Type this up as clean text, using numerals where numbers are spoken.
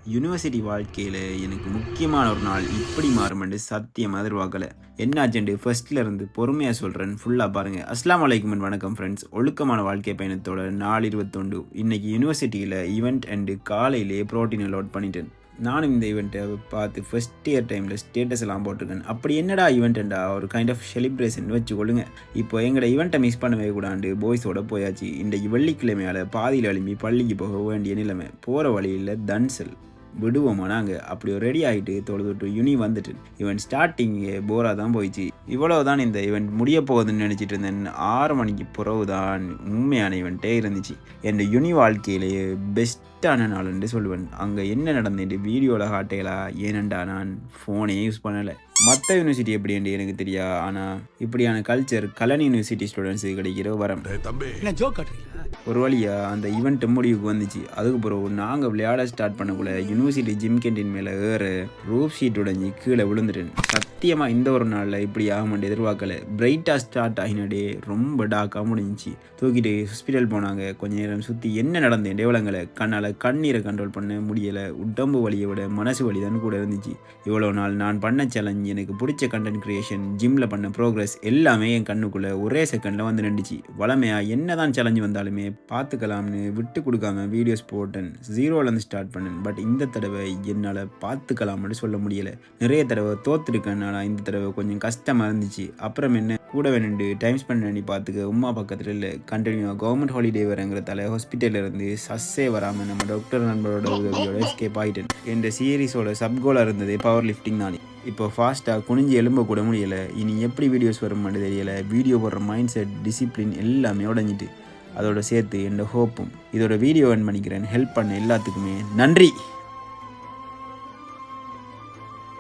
University வாழ்க்கையில் எனக்கு முக்கியமான ஒரு நாள் இப்படி மாறுமென்று சத்தியம் எதிர்பார்க்கல. என்னாச்சுண்டு ஃபர்ஸ்ட்ல இருந்து பொறுமையாக சொல்கிறேன், ஃபுல்லாக பாருங்கள். அஸ்ஸலாமு அலைக்கும், வணக்கம் ஃப்ரெண்ட்ஸ். ஒழுக்கமான வாழ்க்கை பயணத்தோட நாள் 21. இன்னைக்கு யூனிவர்சிட்டியில் ஈவெண்ட் அண்டு காலையிலேயே ப்ரோட்டீனை லோட் பண்ணிட்டேன். நானும் இந்த ஈவெண்ட்டை பார்த்து ஃபர்ஸ்ட் இயர் டைமில் ஸ்டேட்டஸ் எல்லாம் போட்டிருக்கேன். அப்படி என்னடா ஈவெண்ட்டா, ஒரு கைண்ட் ஆஃப் செலிப்ரேஷன் வச்சுக்கொள்ளுங்க. இப்போ எங்களோட ஈவெண்ட்டை மிஸ் பண்ணவே கூடாண்டு பாய்ஸோட போயாச்சு. இன்றைக்கு வெள்ளிக்கிழமையால் பாதியில் எழும்பி பள்ளிக்கு போக வேண்டிய நிலைமை. போகிற வழியில் தன்சல் விடுவோமா நாங்கள் அப்படி ரெடி ஆகிட்டு தொழுதுட்டு யூனி வந்துட்டு ஈவெண்ட் ஸ்டார்டிங்கு போராக தான் போயிடுச்சு. இவ்வளவு தான் இந்த ஈவெண்ட் முடிய போகுதுன்னு நினச்சிட்டு இருந்தேன். 6 மணிக்கு பிறகு தான் உண்மையான ஈவெண்ட்டே இருந்துச்சு. என் யூனி வாழ்க்கையிலேயே பெஸ்ட்டான நாள்னு சொல்லுவேன். அங்கே என்ன நடந்துட்டு வீடியோவில் காட்டைகளா, ஏனண்டா நான் ஃபோனே யூஸ் பண்ணலை. மற்ற யூனிவர்சிட்டி எப்படின்னு எனக்கு தெரியா, ஆனால் இப்படியான கல்ச்சர் கலன் யூனிவர்சிட்டி ஸ்டூடெண்ட்ஸுக்கு கிடைக்கிற வரம். ஒரு வழியாக அந்த ஈவெண்ட் முடிவுக்கு வந்துச்சு. அதுக்கு பிறகு நாங்கள் விளையாட ஸ்டார்ட் பண்ணக்குள்ள யூனிவர்சிட்டி ஜிம் கேண்டீன் மேலே ஏற ரூப் ஷீட் உடஞ்சி கீழே விழுந்துட்டேன். சத்தியமாக இந்த ஒரு நாளில் இப்படி ஆகும்னு எதிர்பார்க்கல. பிரைட்டாக ஸ்டார்ட் ஆகினடே ரொம்ப டாக்காக முடிஞ்சிச்சு. தூக்கிட்டு ஹாஸ்பிட்டல் போனாங்க. கொஞ்ச நேரம் சுற்றி என்ன நடந்தேன் டெவலங்களை கண்ணால் கண்ணீரை கண்ட்ரோல் பண்ண முடியலை. உடம்பு வலியை விட மனசு வலி தான் கூட இருந்துச்சு. இவ்வளோ நாள் நான் பண்ண சேலஞ்ச், எனக்கு பிடிச்ச கண்டென்ட் கிரியேஷன், ஜிம்மில் பண்ண ப்ரோக்ரஸ் எல்லாமே என் கண்ணுக்குள்ளே ஒரே செகண்டில் வந்து நின்றுச்சு. வளமையாக என்ன தான் சேலஞ்சு வந்தாலுமே பார்த்துக்கலாம்னு விட்டு கொடுக்காம வீடியோஸ் போட்டேன். 0லேருந்து ஸ்டார்ட் பண்ணேன். பட் இந்த தடவை என்னால் பார்த்துக்கலாம்னு சொல்ல முடியலை. நிறைய தடவை தோற்றுருக்கனால இந்த தடவை கொஞ்சம் கஷ்டமாக இருந்துச்சு. அப்புறம் என்ன கூட வேணுண்டு டைம் ஸ்பெண்ட் பண்ணி பார்த்துக்க உமா பக்கத்தில் இல்லை. கண்டினியூவாக கவர்மெண்ட் ஹாலிடே வரங்கிறதால ஹாஸ்பிட்டலில் இருந்து சஸ்ஸே வராமல் நம்ம டாக்டர் நண்பரோட உதவியோட எஸ்கேப் ஆகிட்டேன். என் சீரீஸோட சப்கோலாக இருந்தது பவர் லிஃப்டிங் தான். இப்போ ஃபாஸ்ட்டாக குனிஞ்சு எலும்ப கூட முடியலை. இனி எப்படி வீடியோஸ் வருமானு தெரியலை. வீடியோ போடுற மைண்ட் செட், டிசிப்ளின் எல்லாமே உடஞ்சிட்டு. அதோட சேர்த்து என்னோட ஹோப்பும். இதோட வீடியோ என் பண்ணிக்கிறேன். ஹெல்ப் பண்ண எல்லாத்துக்குமே நன்றி.